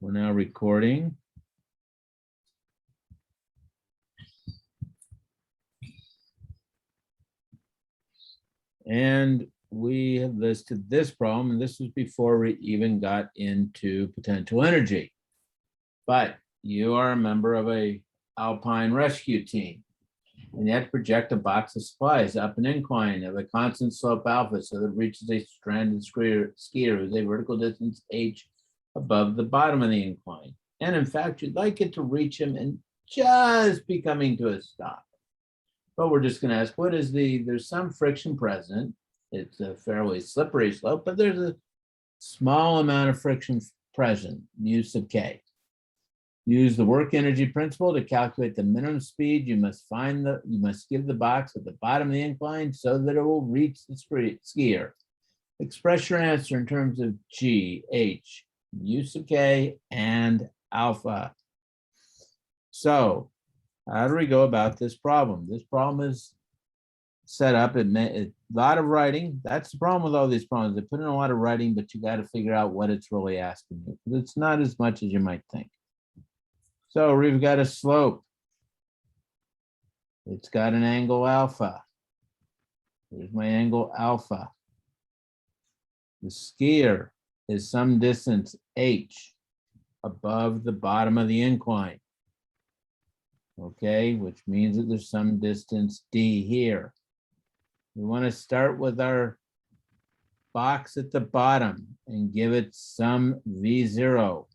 We're now recording. And we have listed this problem, and this was before we even got into potential energy. But you are a member of a alpine rescue team, and you have to project a box of supplies up an incline of a constant slope alpha so that it reaches a stranded skier who's a vertical distance h above the bottom of the incline. And in fact, you'd like it to reach him and just be coming to a stop. But we're just going to ask, there's some friction present. It's a fairly slippery slope, but there's a small amount of friction present, mu sub k. Use the work energy principle to calculate the minimum speed. You must give the box at the bottom of the incline so that it will reach the skier. Express your answer in terms of G, H, mu sub k, and alpha. So how do we go about this problem? This problem is set up, a lot of writing. That's the problem with all these problems. They put in a lot of writing, but you got to figure out what it's really asking you. It's not as much as you might think. So we've got a slope. It's got an angle alpha. Here's my angle alpha. The skier is some distance h above the bottom of the incline. Okay, which means that there's some distance d here. We want to start with our box at the bottom and give it some v0.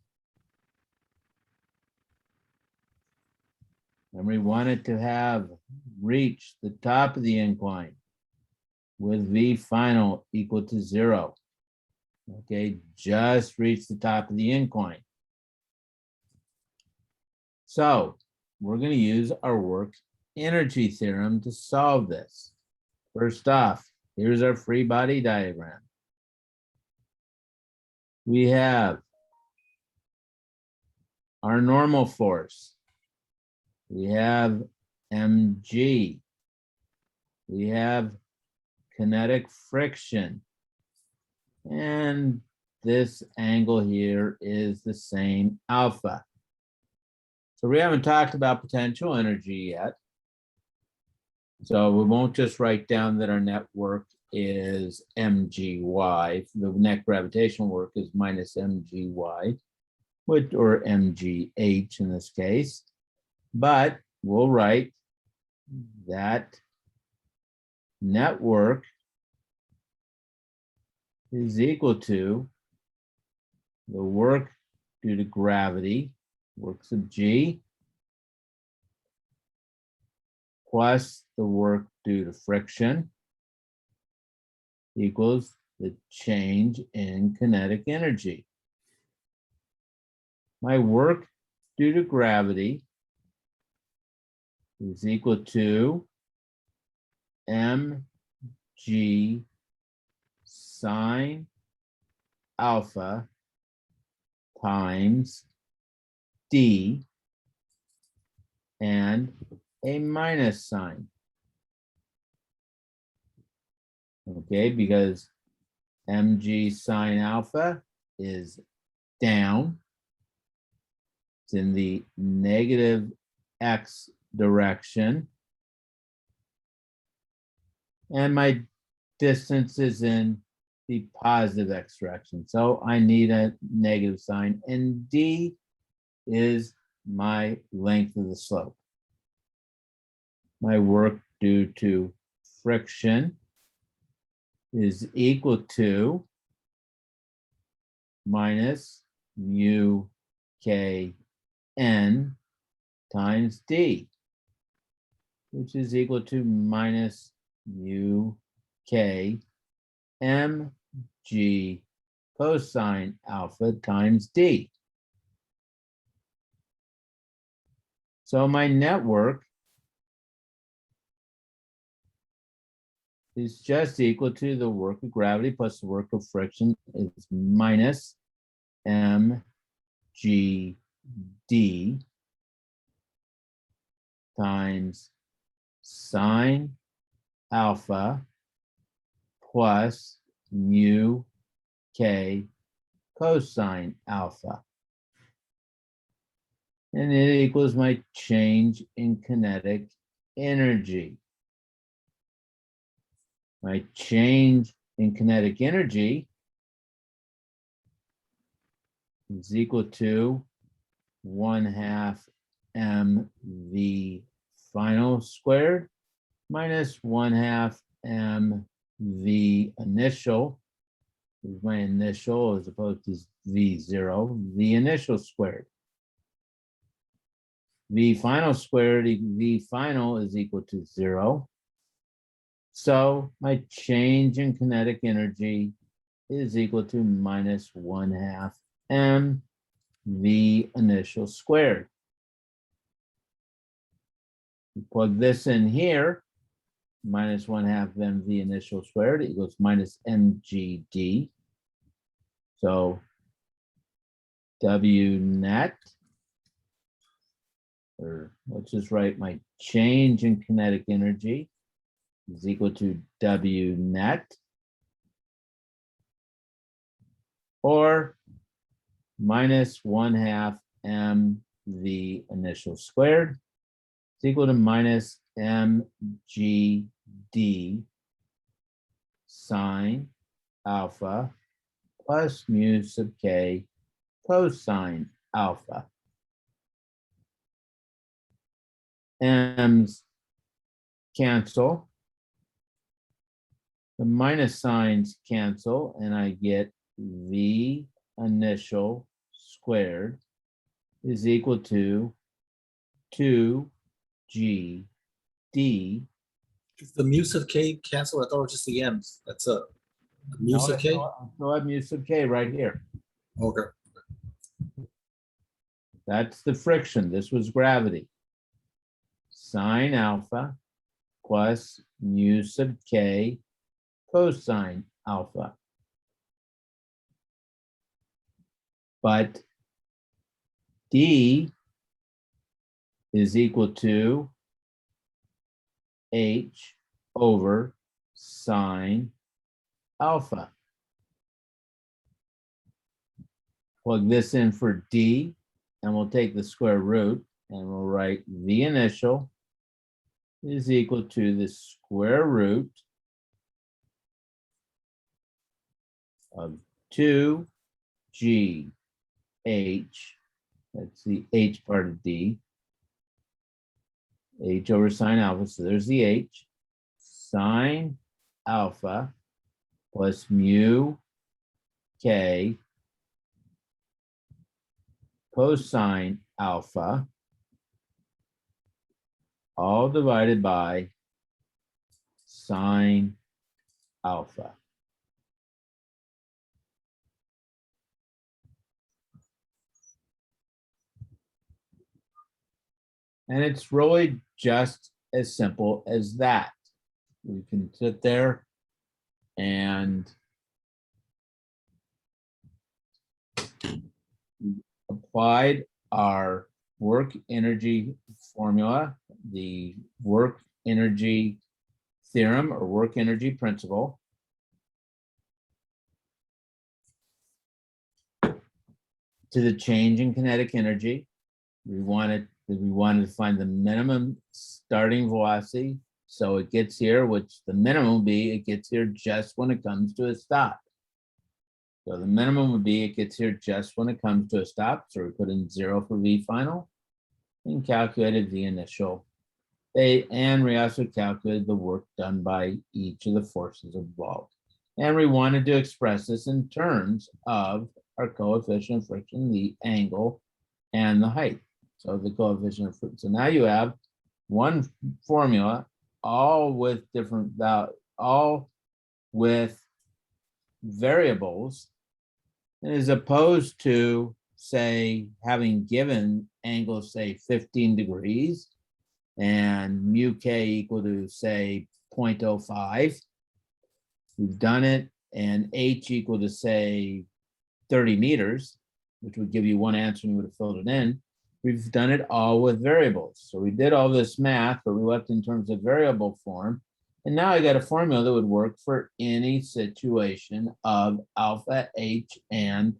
And we want it to have reached the top of the incline with v final equal to 0. Okay, just reach the top of the incline. So we're going to use our work energy theorem to solve this. First off, here's our free body diagram. We have our normal force. We have mg. We have kinetic friction. And this angle here is the same alpha. So we haven't talked about potential energy yet. So we won't just write down that our net work is mgy. The net gravitational work is minus mgy, or mgh in this case. But we'll write that net work is equal to the work due to gravity, work sub g, plus the work due to friction equals the change in kinetic energy. My work due to gravity is equal to mg sine alpha times d and a minus sign. Okay, because mg sine alpha is down. It's in the negative x direction. And my distance is in the positive x direction. So I need a negative sign, and d is my length of the slope. My work due to friction is equal to minus mu k n times d, which is equal to minus mu k mg cosine alpha times d. So my net work is just equal to the work of gravity plus the work of friction is minus mg d times sine alpha plus mu k cosine alpha. and it equals my change in kinetic energy. My change in kinetic energy is equal to 1/2 mv final squared minus 1/2 mv initial. Is my initial as opposed to v0, the initial squared. V final squared, V final is equal to 0. So my change in kinetic energy is equal to minus 1/2 mv initial squared. You plug this in here, minus 1/2 mv initial squared equals minus mgd. So W net, or let's just write my change in kinetic energy is equal to W net, or minus 1/2 mv initial squared is equal to minus mgd sine alpha plus mu sub k cosine alpha. M's cancel. The minus signs cancel, and I get V initial squared is equal to 2G D. If the mu sub k cancel, I thought it was just the m's. That's a mu sub k. So I have mu sub k right here. Okay. That's the friction. This was gravity. Sine alpha plus mu sub k cosine alpha. But D is equal to H over sine alpha. Plug this in for D, and we'll take the square root, and we'll write the initial is equal to the square root of 2G H, that's the H part of D, H over sine alpha, so there's the H, sine alpha plus mu K cosine alpha, all divided by sine alpha. And it's really just as simple as that. We can sit there and applied our work energy formula, the work energy theorem or work energy principle, to the change in kinetic energy. We wanted to find the minimum starting velocity. So it gets here, which the minimum will be, it gets here just when it comes to a stop. So the minimum would be, it gets here just when it comes to a stop. So we put in 0 for V final and calculated V initial. And we also calculated the work done by each of the forces involved. And we wanted to express this in terms of our coefficient of friction, the angle, and the height. So the coefficient of friction. So now you have one formula, all with different values, all with variables, as opposed to, say, having given angle, say, 15 degrees and mu k equal to, say, 0.05. We've done it, and h equal to, say, 30 meters, which would give you one answer and you would have filled it in. We've done it all with variables. So we did all this math, but we left in terms of variable form. And now I got a formula that would work for any situation of alpha, h, and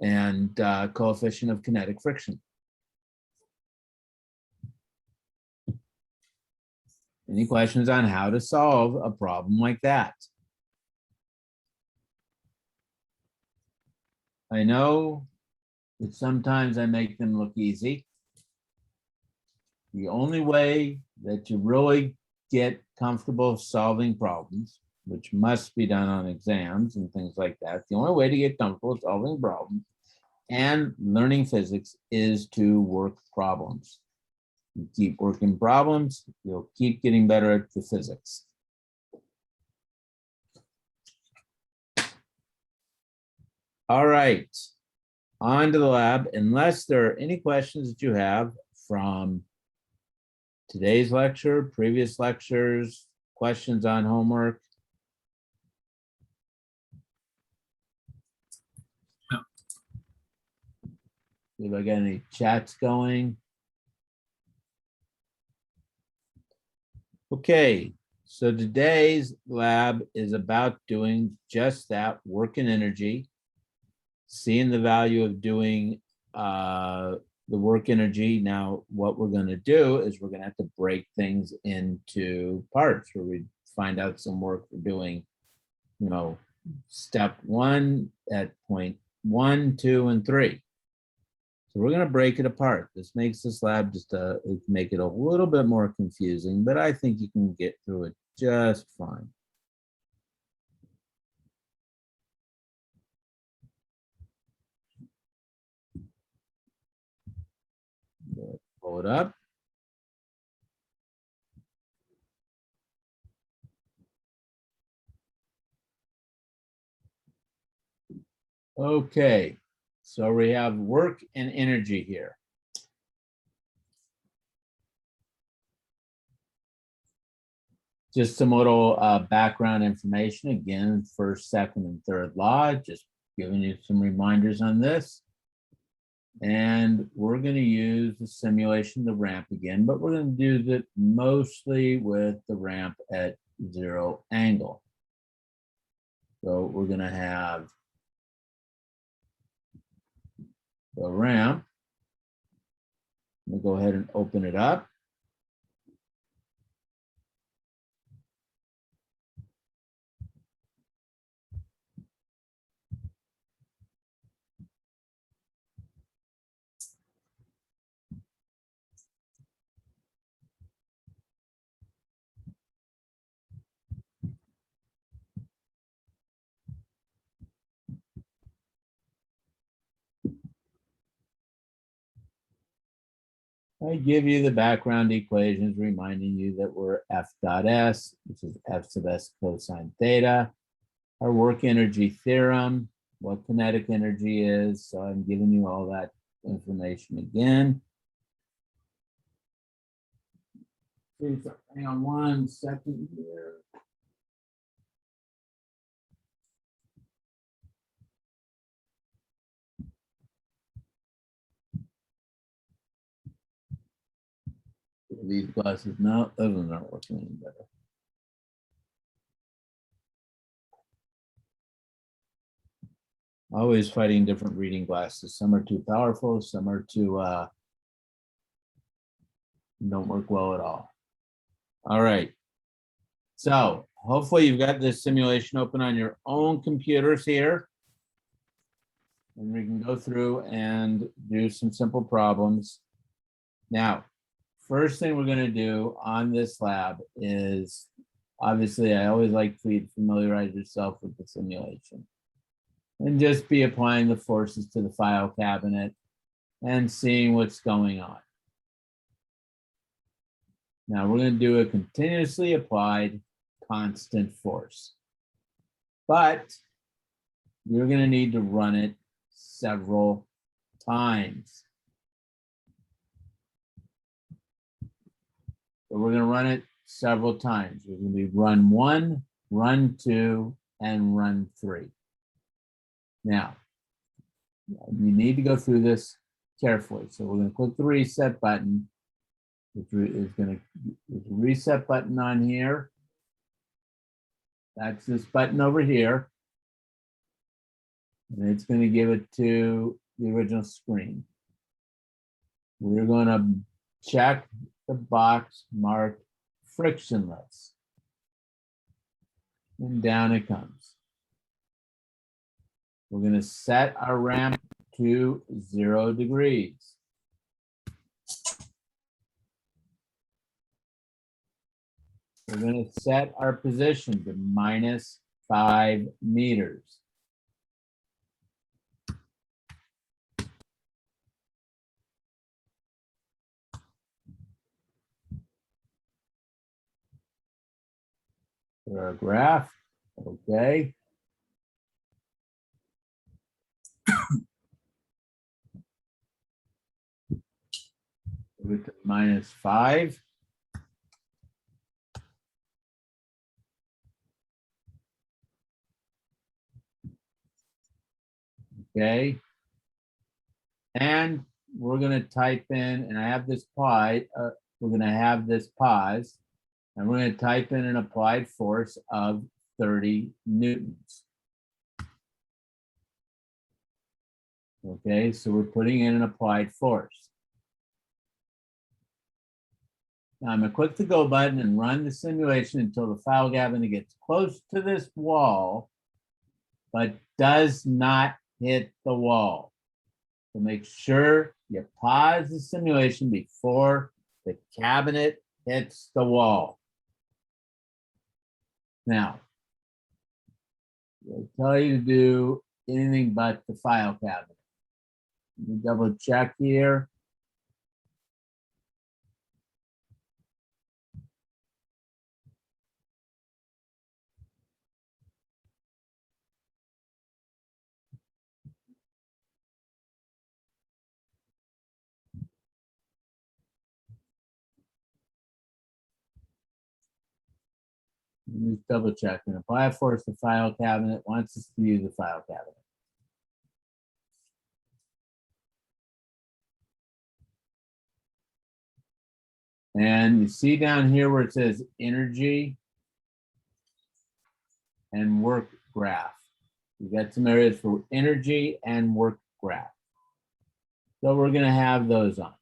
and coefficient of kinetic friction. Any questions on how to solve a problem like that? I know that sometimes I make them look easy. The only way that you really get comfortable solving problems, which must be done on exams and things like that, the only way to get comfortable solving problems and learning physics is to work problems. You keep working problems, you'll keep getting better at the physics. All right, on to the lab. Unless there are any questions that you have from today's lecture, previous lectures, questions on homework. If I got any chats going. Okay, so today's lab is about doing just that, work and energy, seeing the value of doing the work energy. Now, what we're going to do is we're going to have to break things into parts where we find out some work we're doing, you know, step 1 at point 1, 2, and 3. So we're going to break it apart. This makes this lab just make it a little bit more confusing, but I think you can get through it just fine. Pull it up. Okay, so we have work and energy here. Just some little background information. Again, first, second, and third law, just giving you some reminders on this. And we're going to use the simulation, the ramp again, but we're going to do that mostly with the ramp at 0 angle. So we're going to have the ramp. We'll go ahead and open it up. I give you the background equations, reminding you that we're F dot S, which is F sub S cosine theta. Our work energy theorem, what kinetic energy is. So I'm giving you all that information again. Hang on 1 second here. These glasses, no, those ones aren't working any better. Always fighting different reading glasses. Some are too powerful, some are too, don't work well at all. All right. So hopefully you've got this simulation open on your own computers here. And we can go through and do some simple problems. Now, first thing we're going to do on this lab is, obviously, I always like for you to familiarize yourself with the simulation and just be applying the forces to the file cabinet and seeing what's going on. Now we're going to do a continuously applied constant force, but you're going to need to run it several times. So we're going to run it several times. We're going to be run 1, run 2, and run 3. Now, you need to go through this carefully. So we're going to click the reset button, which is going to, there's a reset button on here. That's this button over here. And it's going to give it to the original screen. We're going to check the box marked frictionless. And down it comes. We're going to set our ramp to 0 degrees. We're going to set our position to -5 meters. For our graph, okay. Move it to -5. Okay. And we're going to type in, and I have this we're going to have this pause, and we're going to type in an applied force of 30 newtons. Okay, so we're putting in an applied force. Now I'm going to click the go button and run the simulation until the file cabinet gets close to this wall, but does not hit the wall. So make sure you pause the simulation before the cabinet hits the wall. Now, they'll tell you to do anything but the file cabinet. Let me double check here. Let me just double check. And apply force the file cabinet wants us to use the file cabinet. And you see down here where it says energy and work graph. You got some areas for energy and work graph. So we're going to have those on.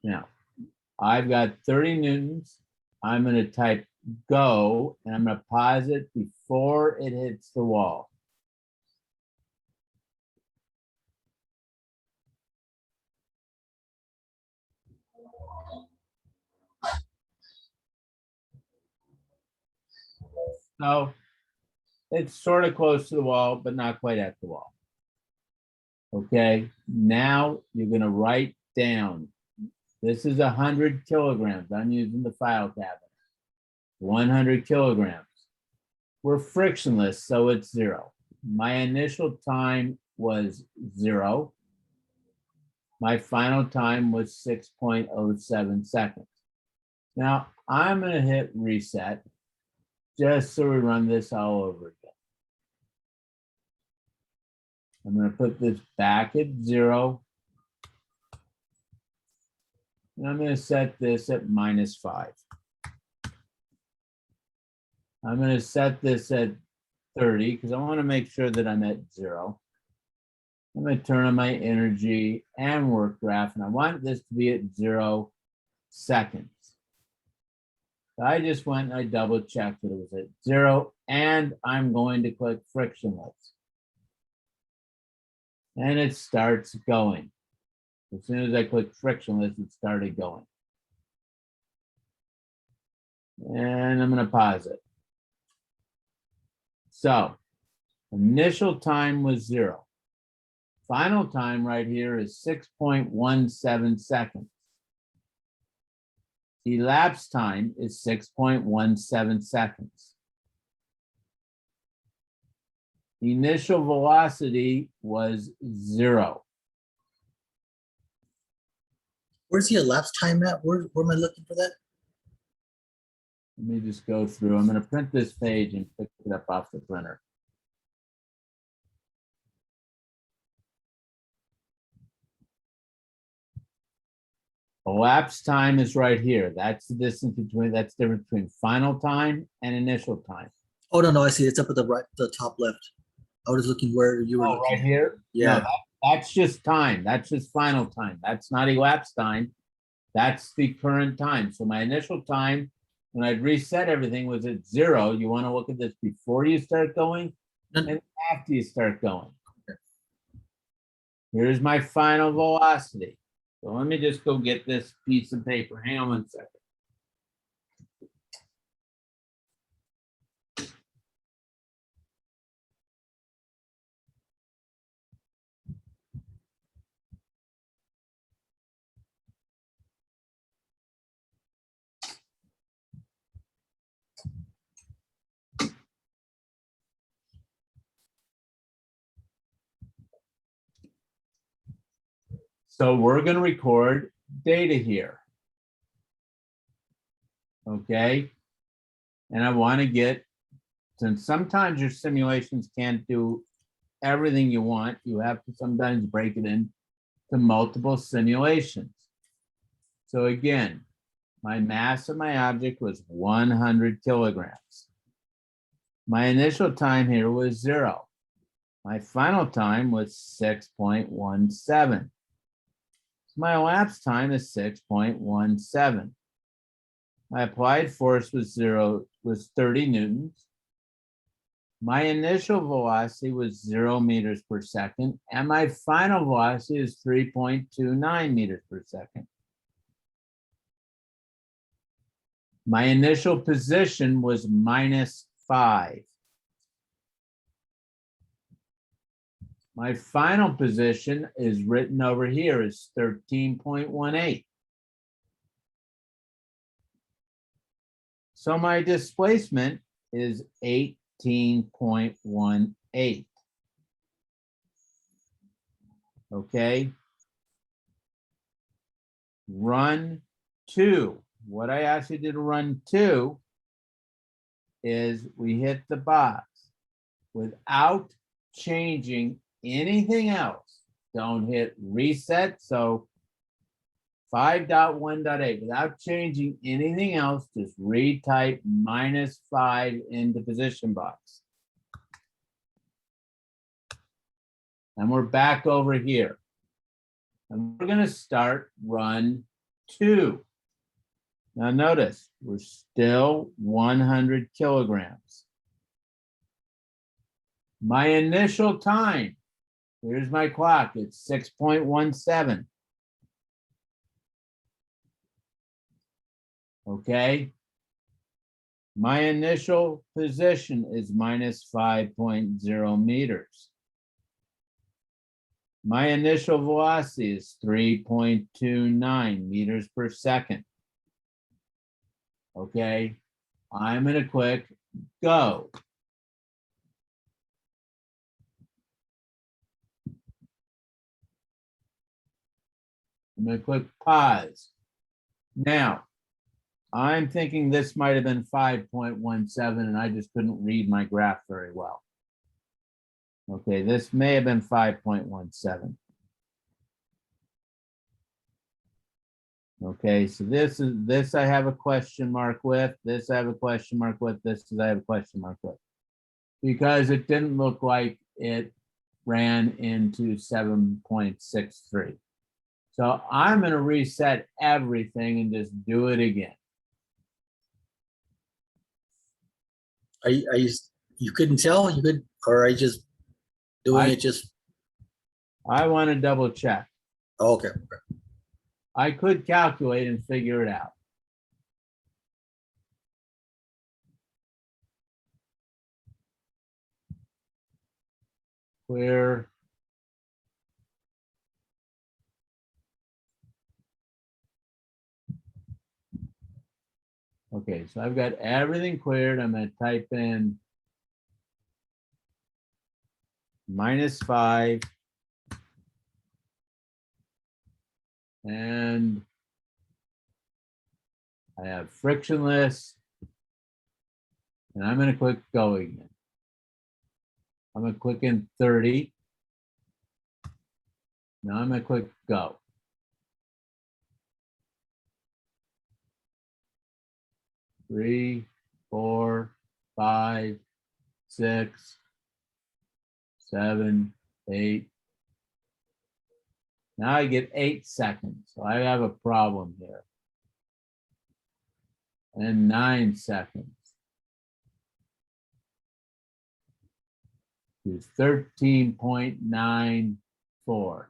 Now, I've got 30 newtons. I'm going to type go, and I'm going to pause it before it hits the wall. So it's sort of close to the wall, but not quite at the wall. Okay, now you're going to write down. This is 100 kilograms. I'm using the file cabinet. 100 kilograms. We're frictionless, so it's 0. My initial time was 0. My final time was 6.07 seconds. Now I'm going to hit reset just so we run this all over again. I'm going to put this back at 0. And I'm going to set this at -5. I'm going to set this at 30 because I want to make sure that I'm at 0. I'm going to turn on my energy and work graph, and I want this to be at 0 seconds. So I just went and I double checked that it was at 0, and I'm going to click frictionless. And it starts going. As soon as I click frictionless, it started going. And I'm going to pause it. So initial time was 0. Final time right here is 6.17 seconds. Elapsed time is 6.17 seconds. Initial velocity was 0. Where's the elapsed time at? Where am I looking for that? Let me just go through. I'm going to print this page and pick it up off the printer. Elapsed time is right here. That's the distance between, that's the difference between final time and initial time. Oh, no, I see. It's up at the right, the top left. I was looking where you were Oh, looking. right here? Yeah. No, that's just time. That's just final time. That's not elapsed time. That's the current time. So my initial time, when I'd reset everything, was at 0. You want to look at this before you start going and after you start going. Here's my final velocity. So let me just go get this piece of paper. Hang on 1 second. So we're going to record data here. Okay. And I want to get, since sometimes your simulations can't do everything you want, you have to sometimes break it in to multiple simulations. So again, my mass of my object was 100 kilograms. My initial time here was 0. My final time was 6.17. My elapsed time is 6.17. My applied force was 30 newtons. My initial velocity was 0 meters per second, and my final velocity is 3.29 meters per second. My initial position was -5. My final position is written over here as 13.18. So my displacement is 18.18. Okay. Run 2. What I asked you to run 2 is we hit the box without changing anything else. Don't hit reset. So 5.1.8, without changing anything else, just retype -5 into position box. And we're back over here. And we're going to start run 2. Now notice, we're still 100 kilograms. My initial time, here's my clock, it's 6.17. Okay. My initial position is -5.0 meters. My initial velocity is 3.29 meters per second. Okay, I'm gonna click go. I'm gonna click pause. Now, I'm thinking this might have been 5.17 and I just couldn't read my graph very well. Okay, this may have been 5.17. Okay, so this I have a question mark with, this I have a question mark with, this I have a question mark with. Because it didn't look like it ran into 7.63. So I'm going to reset everything and just do it again. You couldn't tell? You could, or are you just doing it just? I want to double check. Oh, okay. I could calculate and figure it out. Clear. Okay, so I've got everything cleared. I'm going to type in -5 and I have frictionless and I'm going to click go again. I'm going to click in 30. Now I'm going to click go. Three, 4, 5, 6, 7, 8. Now I get 8 seconds. So I have a problem here. And 9 seconds. To 13.94.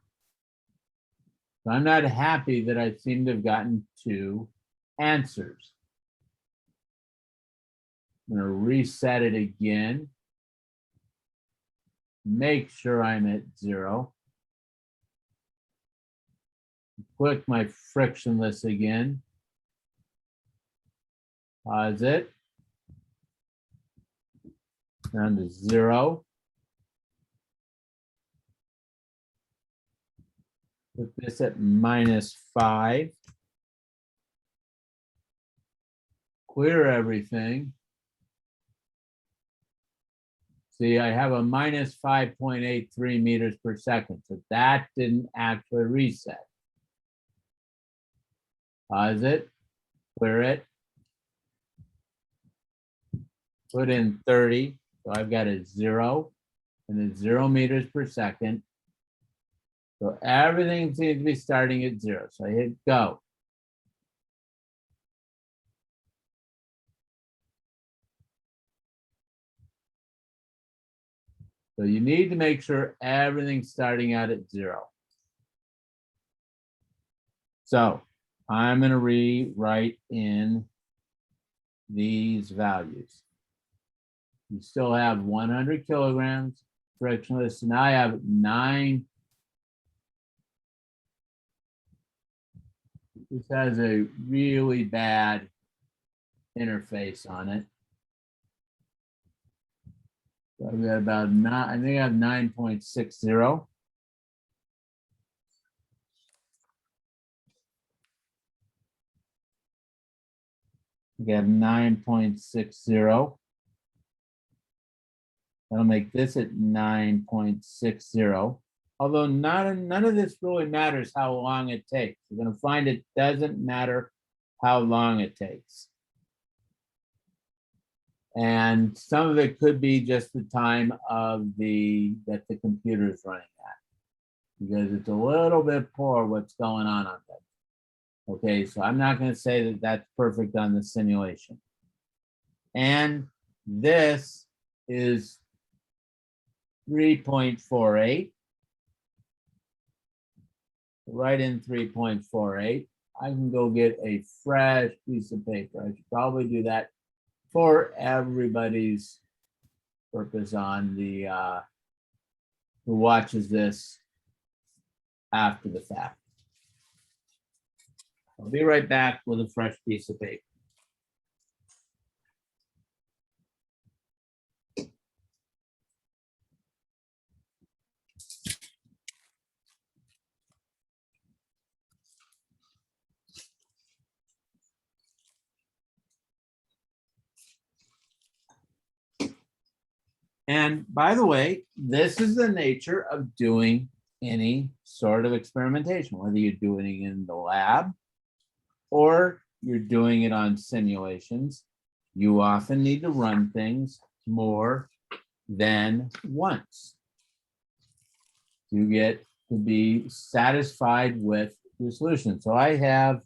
So I'm not happy that I seem to have gotten 2 answers. I'm going to reset it again. Make sure I'm at 0. Click my frictionless again. Pause it. Down to 0. Put this at -5. Clear everything. See, I have a -5.83 meters per second. So that didn't actually reset. Pause it, clear it. Put in 30. So I've got a 0 and then 0 meters per second. So everything seems to be starting at 0. So I hit go. So you need to make sure everything's starting out at 0. So I'm going to rewrite in these values. You still have 100 kilograms frictionless. Now I have 9. This has a really bad interface on it. So I've got about 9, I think I have 9.60. We got 9.60. That'll make this at 9.60. Although none of this really matters how long it takes. You're going to find it doesn't matter how long it takes. And some of it could be just the time of that the computer is running at, because it's a little bit poor what's going on that. Okay, so I'm not going to say that that's perfect on the simulation. And this is 3.48. Write in 3.48. I can go get a fresh piece of paper. I should probably do that for everybody's purpose on the who watches this after the fact. I'll be right back with a fresh piece of paper. And by the way, this is the nature of doing any sort of experimentation, whether you're doing it in the lab or you're doing it on simulations. You often need to run things more than once to get to be satisfied with the solution. So I have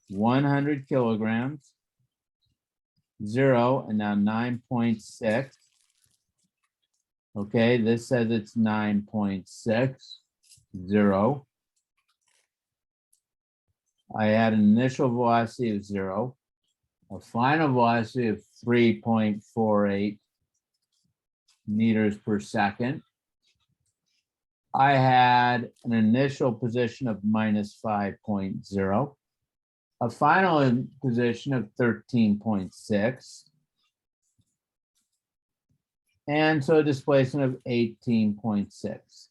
100 kilograms, 0, and now 9.6. Okay, this says it's 9.60. I had an initial velocity of 0, a final velocity of 3.48 meters per second. I had an initial position of -5.0, a final position of 13.6. And so a displacement of 18.6.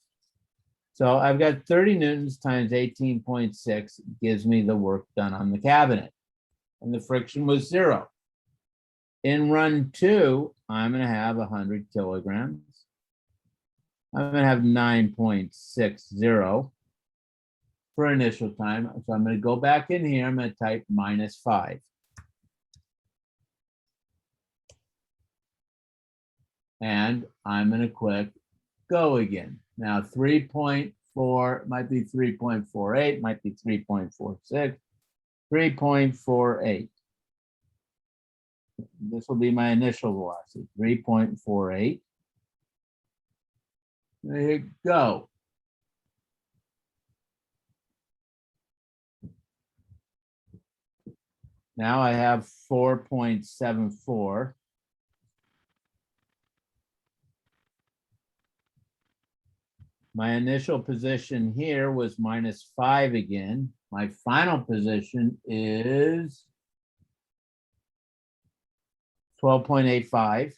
So I've got 30 newtons times 18.6 gives me the work done on the cabinet. And the friction was 0. In run 2, I'm going to have 100 kilograms. I'm going to have 9.60 for initial time. So I'm going to go back in here. I'm going to type -5. And I'm gonna click go again. Now 3.4 might be 3.48, might be 3.46, 3.48. This will be my initial velocity, 3.48. There you go. Now I have 4.74. My initial position here was -5 again. My final position is 12.85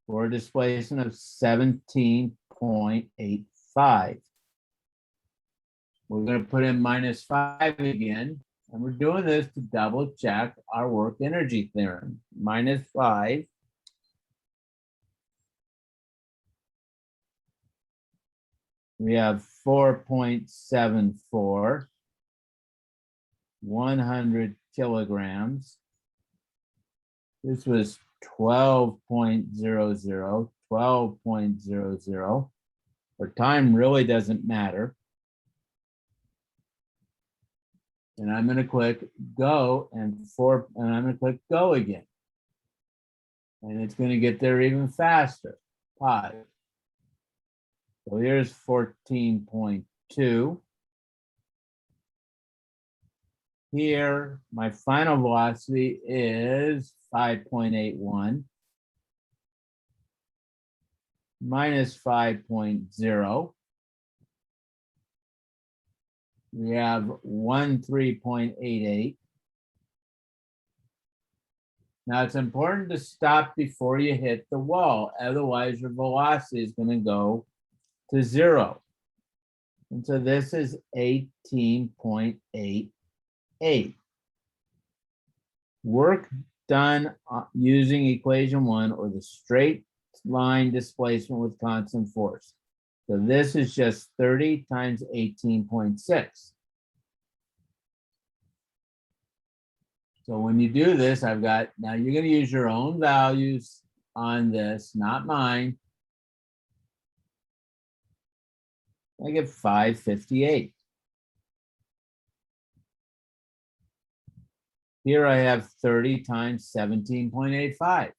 for a displacement of 17.85. We're going to put in -5 again, and we're doing this to double check our work energy theorem. -5 we have 4.74, 100 kilograms. This was 12.00, 12.00. Our time really doesn't matter. And I'm going to click go and I'm going to click go again. And it's going to get there even faster. 5. So here's 14.2. Here, my final velocity is 5.81 minus 5.0. We have 13.88. Now it's important to stop before you hit the wall. Otherwise, your velocity is going to go to 0. And so this is 18.88. Work done using equation 1 or the straight line displacement with constant force. So this is just 30 times 18.6. So when you do this, I've got, now you're going to use your own values on this, not mine. I get 558. Here I have 30 times 17.85.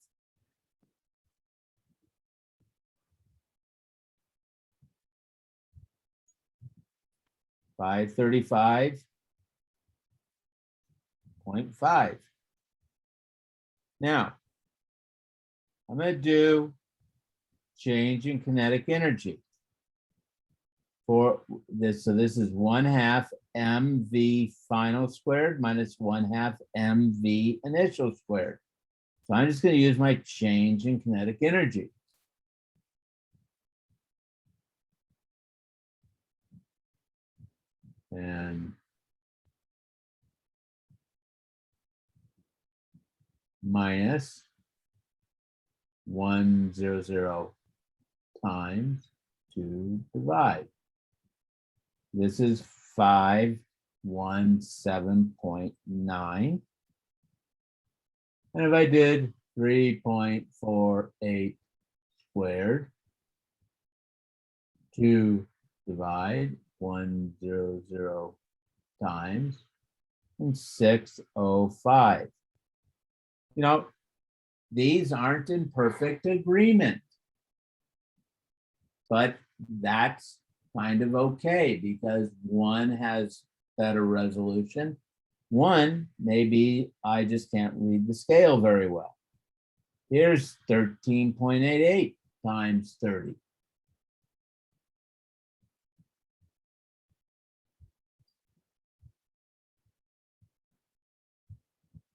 $535.5. Now, I'm going to do change in kinetic energy for this. So this is 1/2 mv final squared minus 1/2 mv initial squared. So I'm just going to use my change in kinetic energy. And minus 100 times 2 divide. This is 517.9. And if I did 3.48 squared, 2 divide 100 times, and 605. You know, these aren't in perfect agreement, but that's kind of okay because one has better resolution. One, maybe I just can't read the scale very well. Here's 13.88 times 30.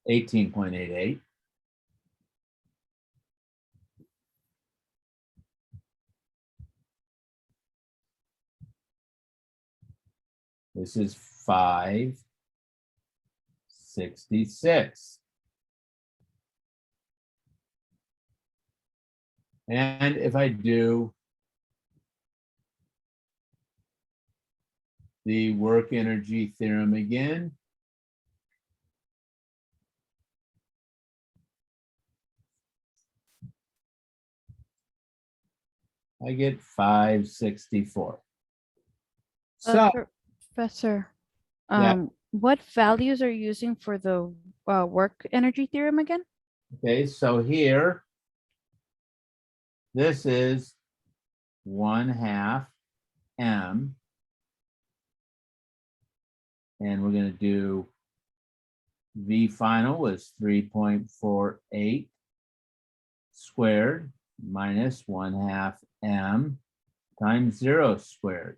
$18.88. This is 566. And if I do the work energy theorem again, I get 564. So, Professor, yeah, what values are you using for the work energy theorem again? okay, so here, this is 1/2 m, and we're going to do V final was 3.48 squared minus 1/2 m times 0 squared.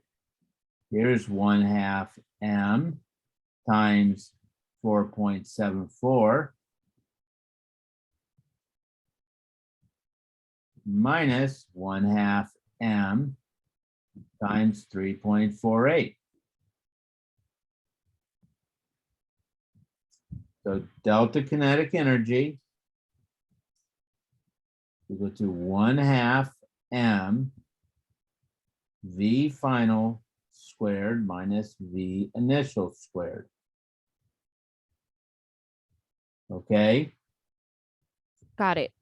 Here's 1/2 m times 4.74 minus 1/2 m times 3.48. So delta kinetic energy equal to 1/2 m V final squared minus V initial squared. Okay, Got it.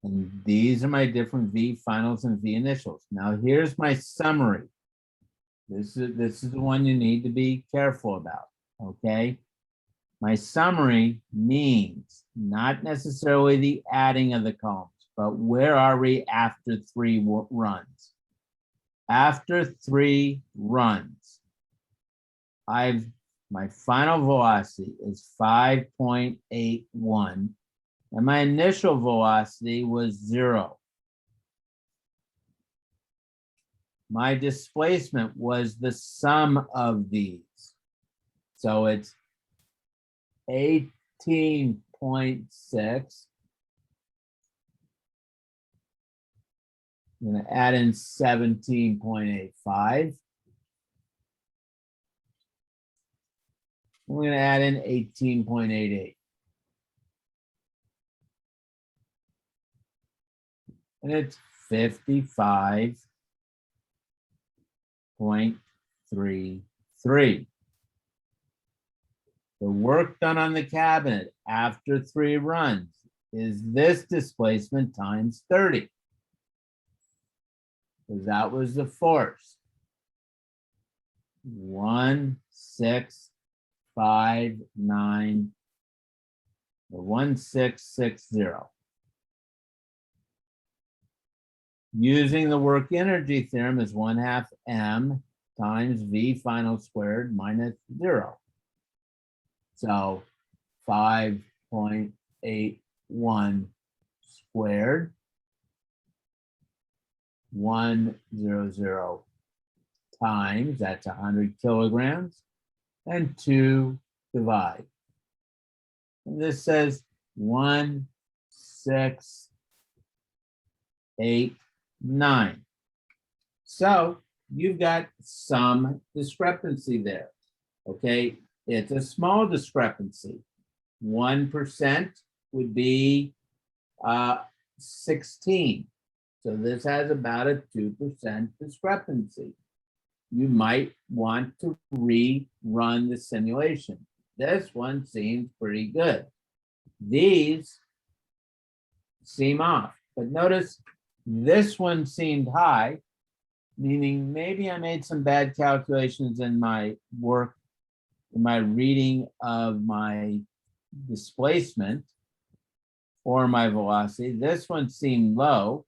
and these are my different V finals and V initials. Now here's my summary. This is the one you need to be careful about. Okay, my summary means not necessarily the adding of the columns, but where are we after 3 runs? After 3 runs, my final velocity is 5.81, and my initial velocity was 0. My displacement was the sum of these. So it's 18.6. I'm going to add in 17.85. I'm going to add in 18.88. And it's 55.33. The work done on the cabinet after 3 runs is this displacement times 30. Because that was the force. 1659 or 1660. Using the work energy theorem is 1/2 m times V final squared minus 0. So 5.81 squared, 100 times, that's 100 kilograms, and 2 divide. And this says 1689. So you've got some discrepancy there. Okay, it's a small discrepancy. 1% would be 16. So this has about a 2% discrepancy. You might want to rerun the simulation. This one seems pretty good. These seem off, but notice this one seemed high, meaning maybe I made some bad calculations in my work, in my reading of my displacement or my velocity. This one seemed low.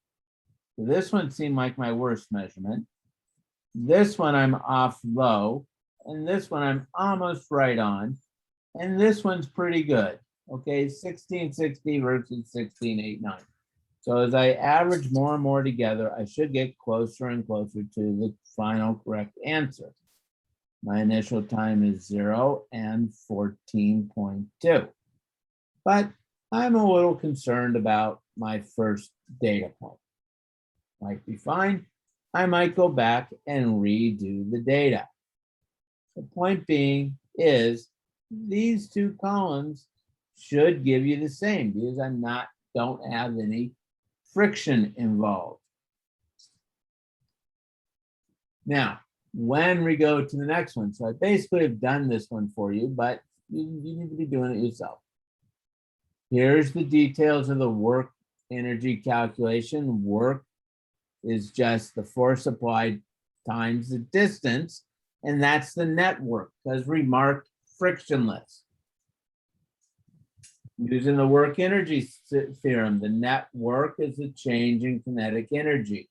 This one seemed like my worst measurement. This one I'm off low, and this one I'm almost right on, and this one's pretty good. Okay, 1660 versus 1689. So as I average more and more together, I should get closer and closer to the final correct answer. My initial time is 0 and 14.2. But I'm a little concerned about my first data point. Might be fine. I might go back and redo the data. The point being is these 2 columns should give you the same because don't have any friction involved. Now, when we go to the next one, so I basically have done this one for you, but you need to be doing it yourself. Here's the details of the work energy calculation, work is just the force applied times the distance, and that's the net work, because we marked frictionless. Using the work energy theorem, the net work is the change in kinetic energy.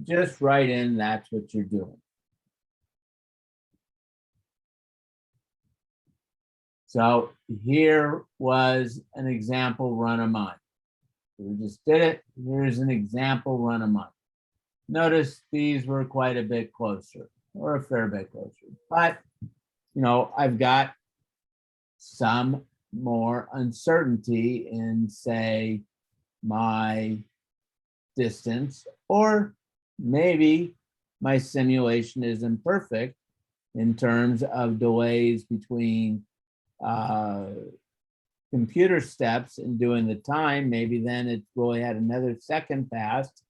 Just write in, that's what you're doing. So here was an example run a month. We just did it. Here's an example run a month. Notice these were quite a bit closer, or a fair bit closer. But, you know, I've got some more uncertainty in, say, my distance, or maybe my simulation is imperfect in terms of delays between computer steps and doing the time. Maybe then it really had another second passed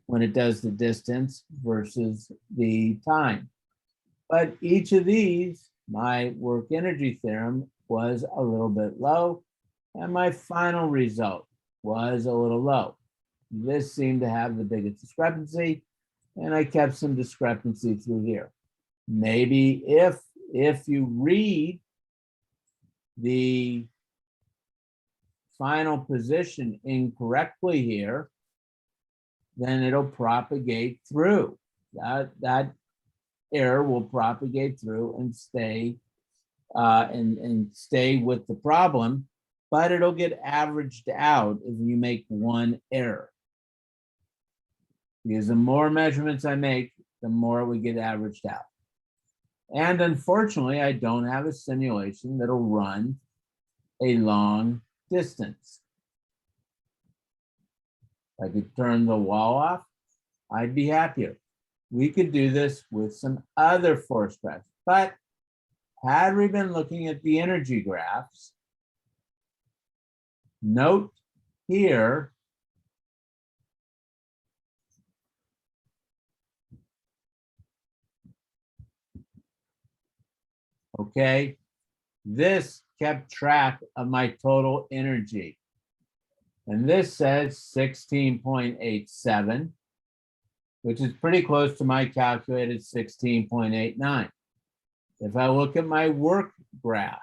when it does the distance versus the time. But each of these, my work energy theorem was a little bit low, and my final result was a little low. This seemed to have the biggest discrepancy, and I kept some discrepancy through here. Maybe if you read the final position incorrectly here, then it'll propagate through. That error will propagate through and stay stay with the problem, but it'll get averaged out if you make one error. Because the more measurements I make, the more we get averaged out. And unfortunately, I don't have a simulation that'll run a long distance. If I could turn the wall off, I'd be happier. We could do this with some other force graphs, but had we been looking at the energy graphs, note here, okay, this kept track of my total energy. And this says 16.87, which is pretty close to my calculated 16.89. If I look at my work graph,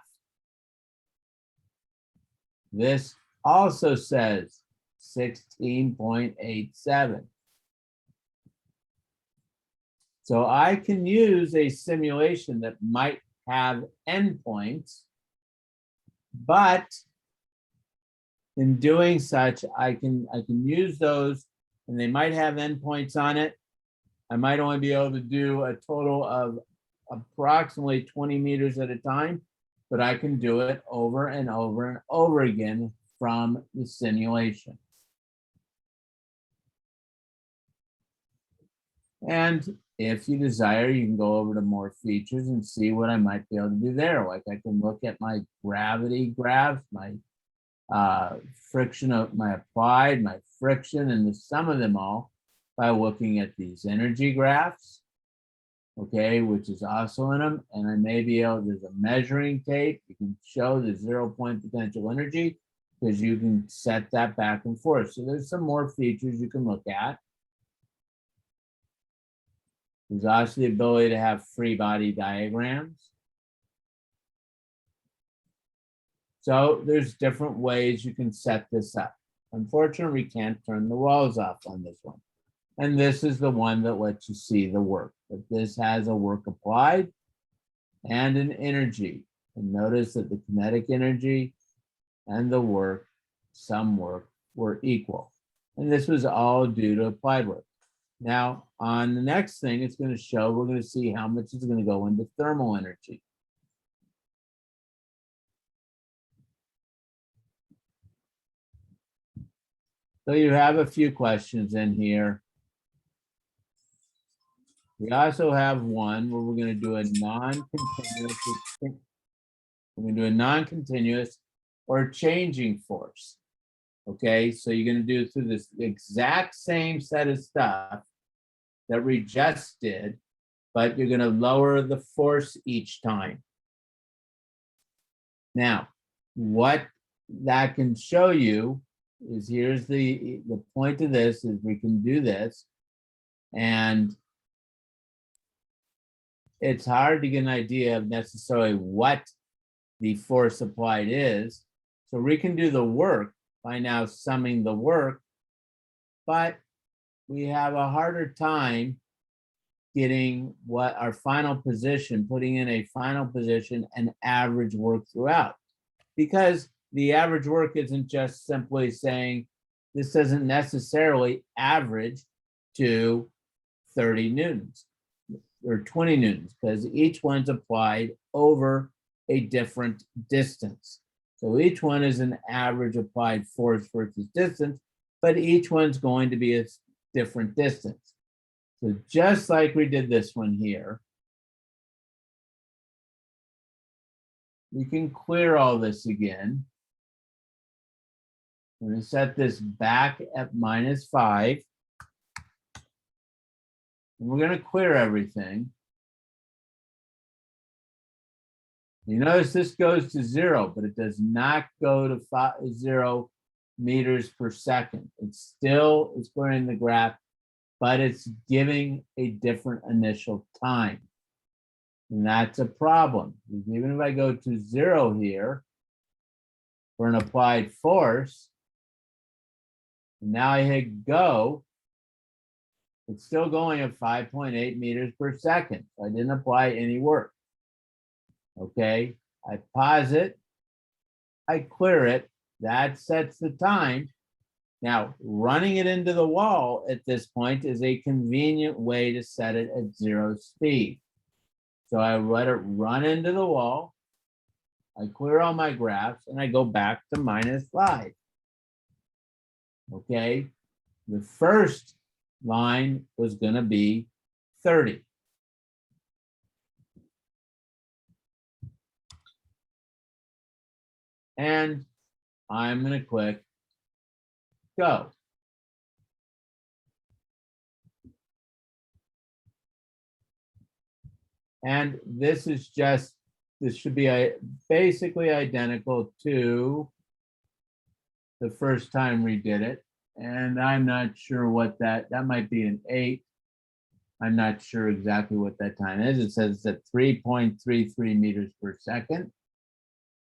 this also says 16.87. So I can use a simulation that might have endpoints, but in doing such, I can use those, and they might have endpoints on it. I might only be able to do a total of approximately 20 meters at a time, but I can do it over and over and over again from the simulation. And if you desire, you can go over to more features and see what I might be able to do there. Like I can look at my gravity graphs, my friction of my applied, my friction, and the sum of them all by looking at these energy graphs, okay, which is also in them. And I may be able, there's a measuring tape. You can show the 0-point potential energy because you can set that back and forth. So there's some more features you can look at. There's also the ability to have free body diagrams. So there's different ways you can set this up. Unfortunately, we can't turn the walls off on this one. And this is the one that lets you see the work. But this has a work applied and an energy. And notice that the kinetic energy and the work, some work, were equal. And this was all due to applied work. Now, on the next thing, it's going to show, we're going to see how much is going to go into thermal energy. So you have a few questions in here. We also have one where we're going to do a non-continuous, or changing force. Okay, so you're going to do it through this exact same set of stuff that we just did, but you're going to lower the force each time. Now, what that can show you is here's the point of this is we can do this. And it's hard to get an idea of necessarily what the force applied is. So we can do the work by now summing the work, but we have a harder time getting what our final position, putting in a final position and average work throughout. Because the average work isn't just simply saying, this doesn't necessarily average to 30 newtons or 20 newtons, because each one's applied over a different distance. So each one is an average applied force versus distance, but each one's going to be a different distance. So just like we did this one here, we can clear all this again. I'm going to set this back at -5. And we're going to clear everything. You notice this goes to 0, but it does not go to 0 meters per second. It's still, it's clearing the graph, but it's giving a different initial time. And that's a problem. Because even if I go to 0 here for an applied force, and now I hit go, it's still going at 5.8 meters per second. So I didn't apply any work. Okay, I pause it, I clear it, that sets the time. Now, running it into the wall at this point is a convenient way to set it at 0 speed. So I let it run into the wall, I clear all my graphs, and I go back to -5. Okay, the first line was going to be 30. And I'm going to click go. And this is just, this should be basically identical to the first time we did it. And I'm not sure what that might be an 8. I'm not sure exactly what that time is. It says at 3.33 meters per second.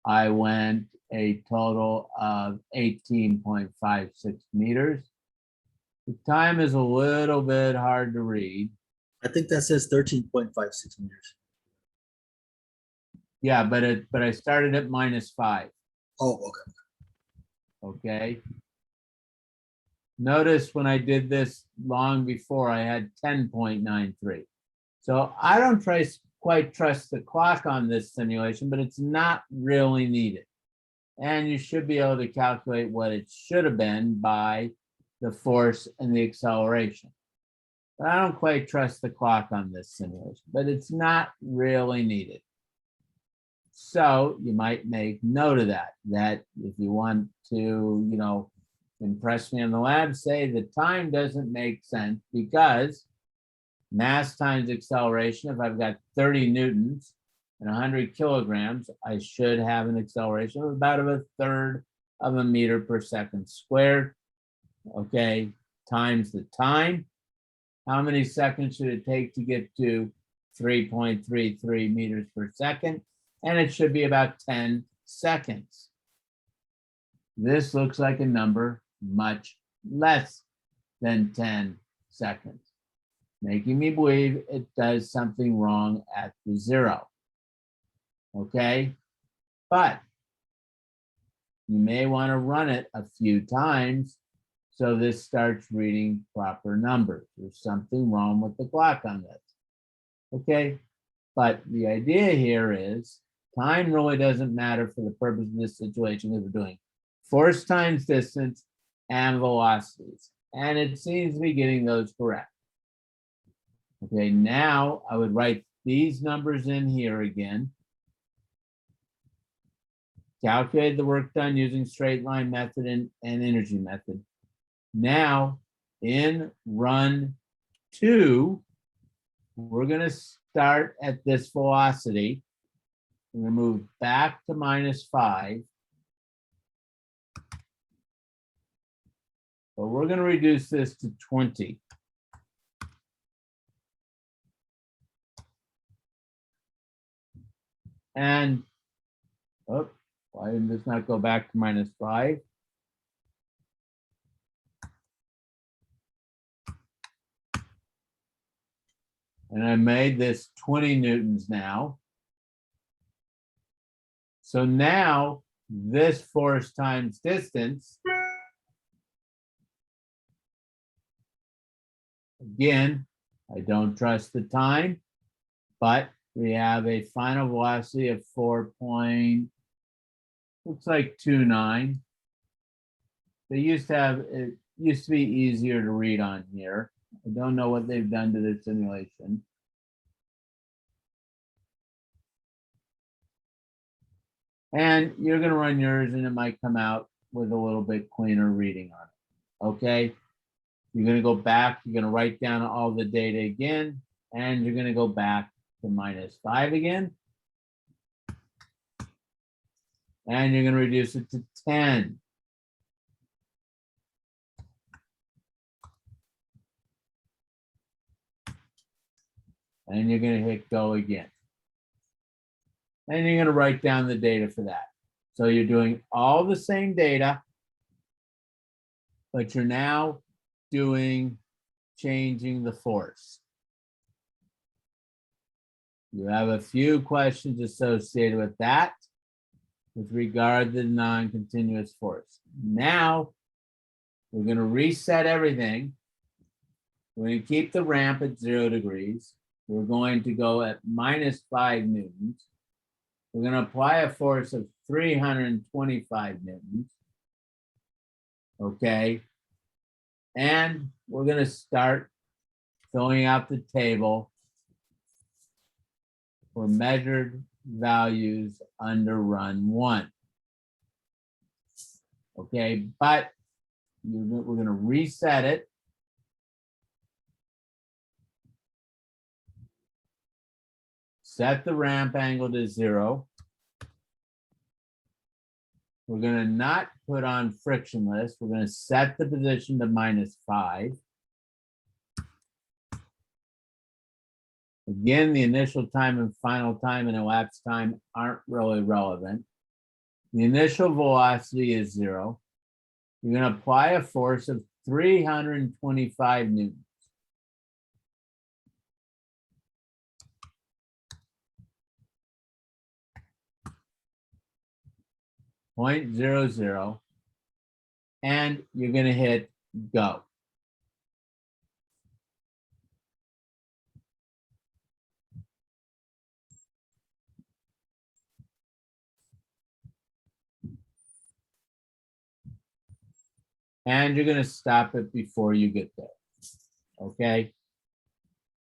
I went a total of 18.56 meters. The time is a little bit hard to read. I think that says 13.56 meters. Yeah, but I started at -5. Oh, okay. Okay. Notice when I did this long before, I had 10.93. So I don't quite trust the clock on this simulation, but it's not really needed. And you should be able to calculate what it should have been by the force and the acceleration. But I don't quite trust the clock on this simulation, but it's not really needed. So you might make note of that if you want to, impress me in the lab, say the time doesn't make sense because mass times acceleration, if I've got 30 newtons and 100 kilograms, I should have an acceleration of about 1/3 of a meter per second squared. Okay, times the time. How many seconds should it take to get to 3.33 meters per second? And it should be about 10 seconds. This looks like a number much less than 10 seconds, making me believe it does something wrong at the 0. Okay, but you may want to run it a few times so this starts reading proper numbers. There's something wrong with the clock on this. Okay, but the idea here is time really doesn't matter for the purpose of this situation because we're doing force times distance and velocities. And it seems to be getting those correct. Okay, now I would write these numbers in here again. Calculate the work done using straight line method and energy method. Now in run 2, we're going to start at this velocity. We're going to move back to -5. But we're going to reduce this to 20. And, oh, why did this not go back to -5? And I made this 20 newtons now. So now this force times distance, again, I don't trust the time, but we have a final velocity of 4 point, looks like 29. They used to have, it used to be easier to read on here. I don't know what they've done to the simulation. And you're going to run yours and it might come out with a little bit cleaner reading on it. Okay. You're going to go back. You're going to write down all the data again, and you're going to go back to -5 again. And you're going to reduce it to 10. And you're going to hit go again. And you're going to write down the data for that. So you're doing all the same data, but you're now changing the force. You have a few questions associated with that with regard to the non-continuous force. Now, we're going to reset everything. We're going to keep the ramp at 0 degrees. We're going to go at -5 newtons. We're going to apply a force of 325 newtons. Okay. And we're going to start filling out the table for measured values under run 1. Okay, but we're going to reset it. Set the ramp angle to 0. We're going to not put on frictionless. We're going to set the position to -5. Again, the initial time and final time and elapsed time aren't really relevant. The initial velocity is 0. You're going to apply a force of 325 newtons. .00, and you're going to hit go. And you're going to stop it before you get there. Okay.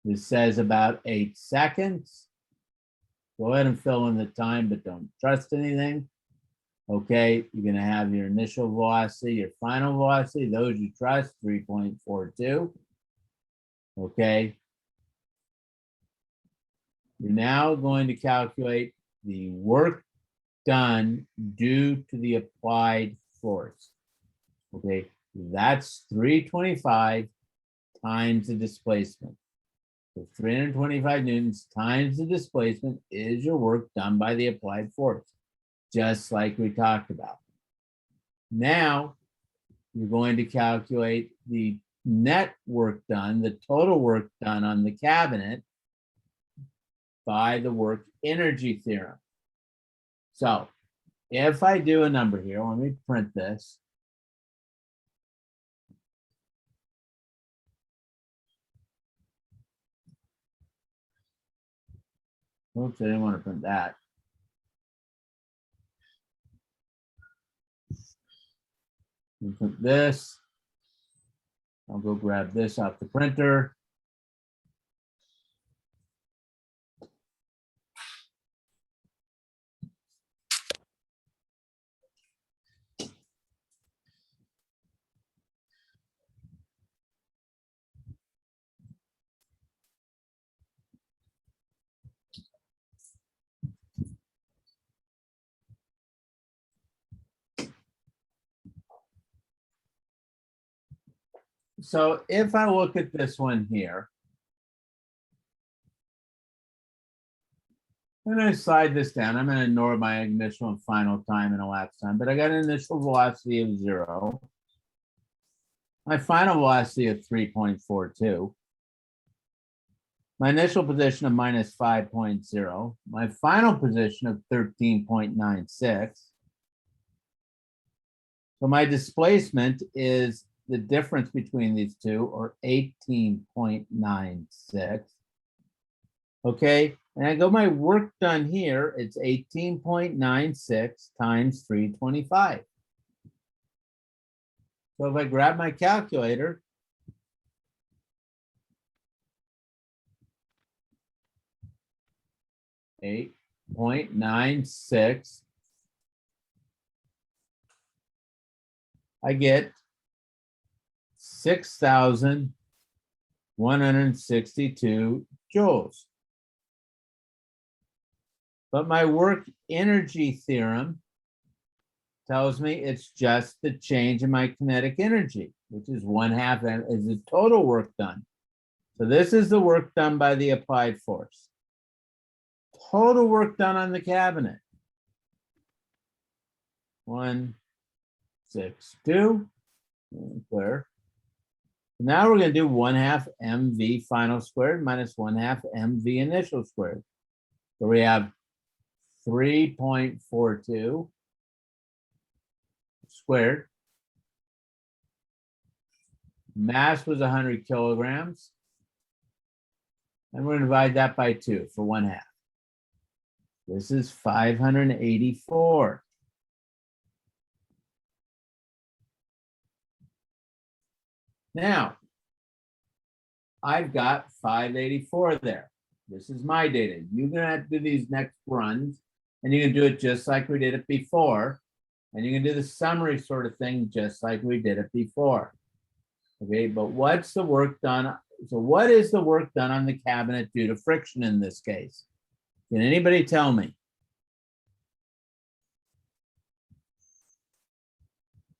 This says about 8 seconds. Go ahead and fill in the time, but don't trust anything. Okay, you're going to have your initial velocity, your final velocity, those you trust, 3.42. Okay. You're now going to calculate the work done due to the applied force. Okay, that's 325 times the displacement. So 325 newtons times the displacement is your work done by the applied force, just like we talked about. Now, you're going to calculate the net work done, the total work done on the cabinet by the work energy theorem. So if I do a number here, let me print this. Oops, I didn't want to print that. Print this. I'll go grab this off the printer. So if I look at this one here, I'm gonna slide this down. I'm gonna ignore my initial and final time and elapsed time, but I got an initial velocity of 0. My final velocity of 3.42. My initial position of minus 5.0. My final position of 13.96. So my displacement is the difference between these two, or 18.96. Okay, and I go my work done here, it's 18.96 times 325. So if I grab my calculator, .96, I get 6,162 joules. But my work energy theorem tells me it's just the change in my kinetic energy, which is 1/2 is the total work done. So this is the work done by the applied force. Total work done on the cabinet. 162. Clear. Now we're going to do 1/2 mv final squared minus 1/2 mv initial squared. So we have 3.42 squared. Mass was 100 kilograms. And we're going to divide that by 2 for 1/2. This is 584. Now, I've got 584 there. This is my data. You're going to have to do these next runs, and you can do it just like we did it before. And you can do the summary sort of thing just like we did it before. Okay, but what's the work done? So what is the work done on the cabinet due to friction in this case? Can anybody tell me?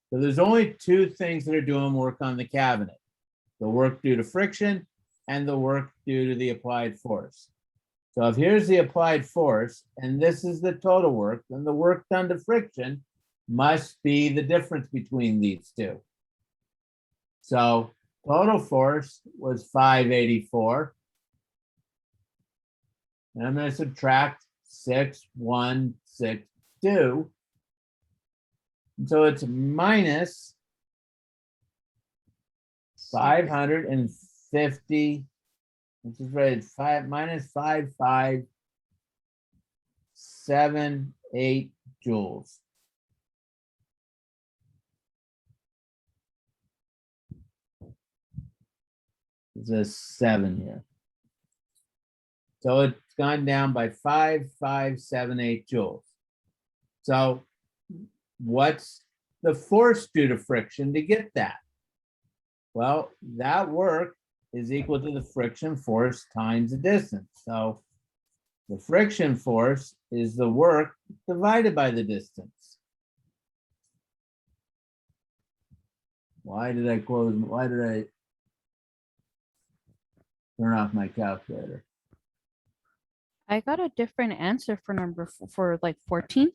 So there's only two things that are doing work on the cabinet: the work due to friction and the work due to the applied force. So if here's the applied force and this is the total work, then the work done to friction must be the difference between these two. So total force was 584. And I'm going to subtract 6,162. And so it's minus 550, which is right, minus 5578 joules. There's a 7 here. So it's gone down by 5578 joules. So what's the force due to friction to get that? Well, that work is equal to the friction force times the distance. So the friction force is the work divided by the distance. Why did I turn off my calculator? I got a different answer for for like 14.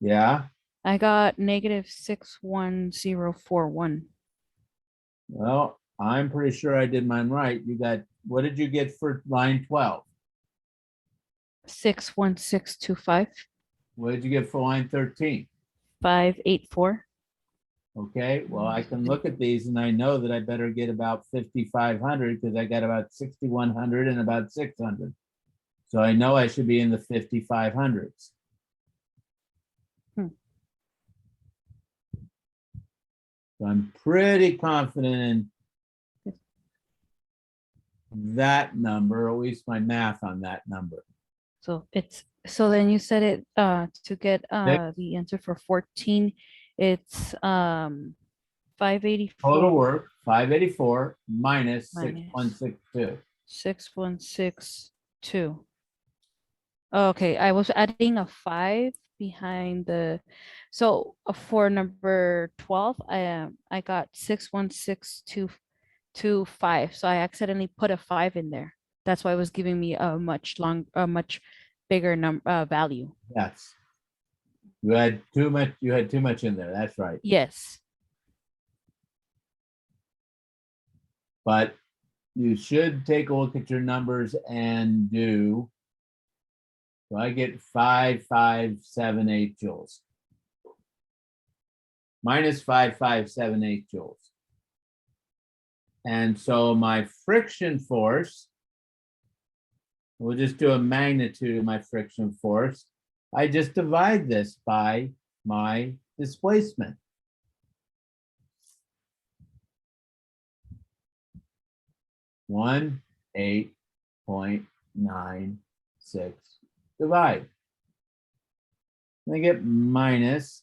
Yeah, I got negative 61041. well, I'm pretty sure I did mine right. You got, what did you get for line 12? 61625. What did you get for line 13? 584. Okay, well, I can look at these and I know that I better get about 5,500 because I got about 6,100 and about 600. So I know I should be in the 5,500s. So I'm pretty confident in that number, or at least my math on that number. So then you said it to get the answer for 14, it's 584. Total work, 584 minus Minus. 6162. 6162. Okay, I was adding a 5 behind the, so for number 12, I got 6162 to 5. So I accidentally put a 5 in there. That's why it was giving me a much bigger number value. Yes. You had too much in there. That's right. Yes. But you should take a look at your numbers and do. So I get 5,578 joules. Minus 5,578 joules. And so my friction force, we'll just do a magnitude of my friction force. I just divide this by my displacement. One 8.96 divide. I get minus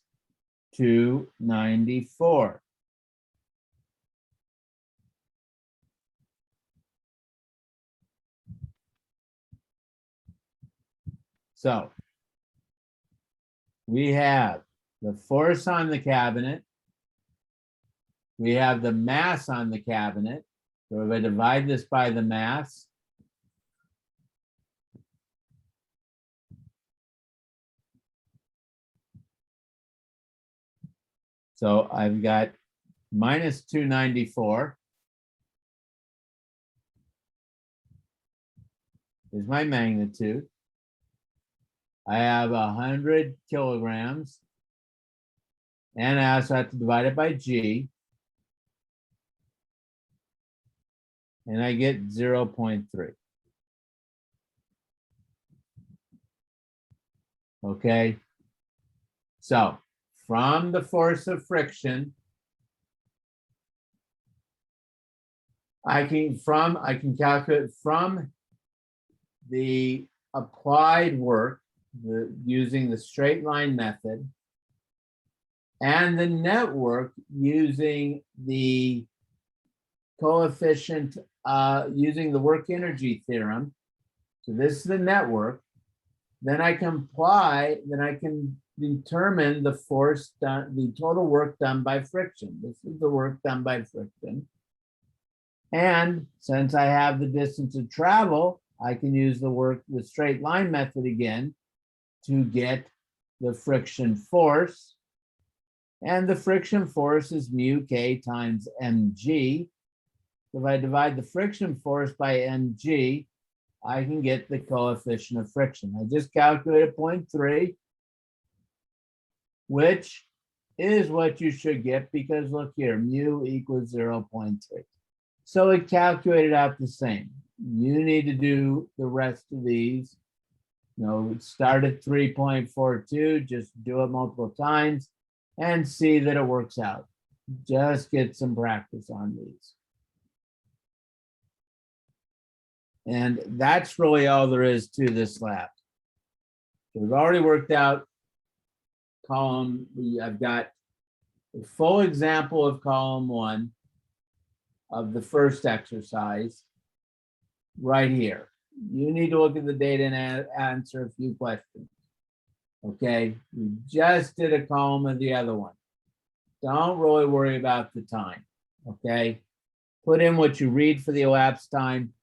294. So we have the force on the cabinet. We have the mass on the cabinet. So if I divide this by the mass, so I've got minus 294 is my magnitude. I have 100 kilograms, and I also have to divide it by G, and I get 0.3. Okay, so from the force of friction, I can calculate from the applied work using the straight line method and the network using the coefficient using the work energy theorem. So this is the network. Then I can determine the force done, the total work done by friction. This is the work done by friction. And since I have the distance of travel, I can use the straight line method again to get the friction force. And the friction force is mu k times mg. If I divide the friction force by mg, I can get the coefficient of friction. I just calculated 0.3, which is what you should get because look here, mu equals 0.3. So it calculated out the same. You need to do the rest of these. Start at 3.42, just do it multiple times and see that it works out. Just get some practice on these. And that's really all there is to this lab. So we've already worked out column, I've got a full example of column 1 of the first exercise right here. You need to look at the data and answer a few questions. Okay, we just did a column of the other one. Don't really worry about the time, okay? Put in what you read for the elapsed time,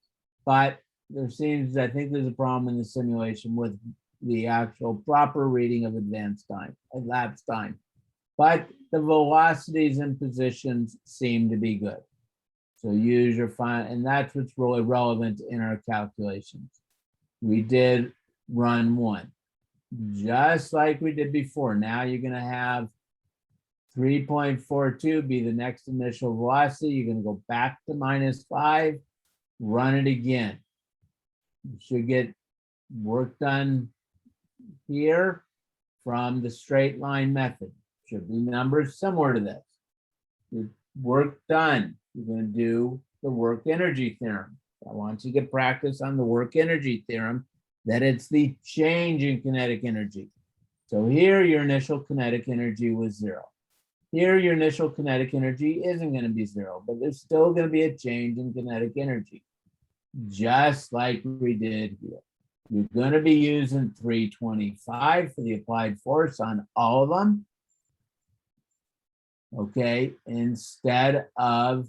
but I think there's a problem in the simulation with the actual proper reading of advanced time, elapsed time. But the velocities and positions seem to be good. So use your and that's what's really relevant in our calculations. We did run 1, just like we did before. Now you're going to have 3.42 be the next initial velocity. You're going to go back to -5, run it again. You should get work done here from the straight line method. Should be numbers similar to this. Your work done. You're going to do the work energy theorem. I want you to get practice on the work energy theorem, that it's the change in kinetic energy. So here your initial kinetic energy was 0. Here your initial kinetic energy isn't going to be 0, but there's still going to be a change in kinetic energy, just like we did here. You're going to be using 325 for the applied force on all of them, okay, instead of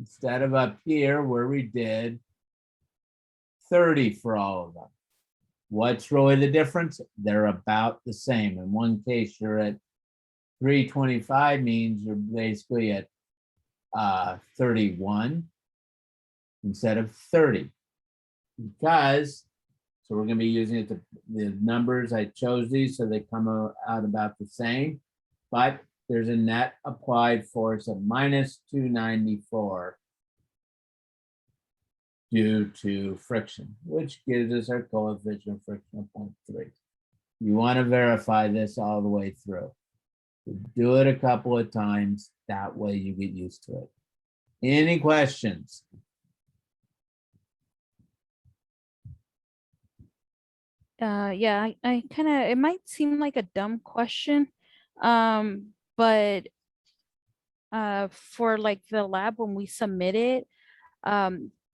instead of up here where we did 30 for all of them. What's really the difference? They're about the same. In one case, you're at 325 means you're basically at 31 instead of 30. Because, so we're gonna be using it, the numbers, I chose these so they come out about the same, but there's a net applied force of minus 294 due to friction, which gives us our coefficient of friction of 0.3. You want to verify this all the way through. Do it a couple of times, that way you get used to it. Any questions? Yeah, I kind of, it might seem like a dumb question, but for like the lab when we submit it,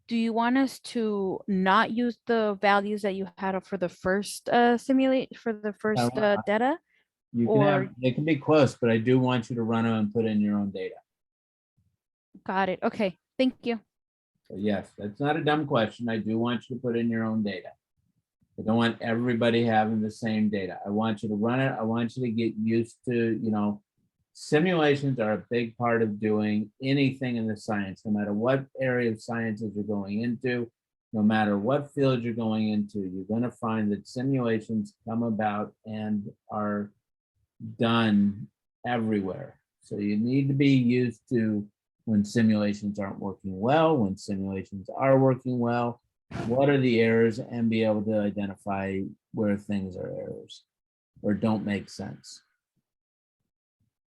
do you want us to not use the values that you had for the first simulate for the first data? You can have, Or they can be close, but I do want you to run them and put in your own data. got it? Okay, thank you. So yes, that's not a dumb question. I do want you to put in your own data. I don't want everybody having the same data. I want you to run it. I want you to get used to, you know, simulations are a big part of doing anything in the science, no matter what area of sciences you're going into, no matter what field you're going into, you're going to find that simulations come about and are done everywhere. So you need to be used to when simulations aren't working well, when simulations are working well, what are the errors, and be able to identify where things are errors or don't make sense.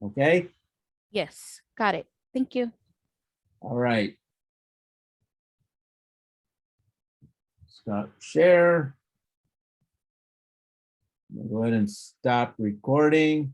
Okay, Yes, got it. Thank you. all right. Stop share. Go ahead and stop recording.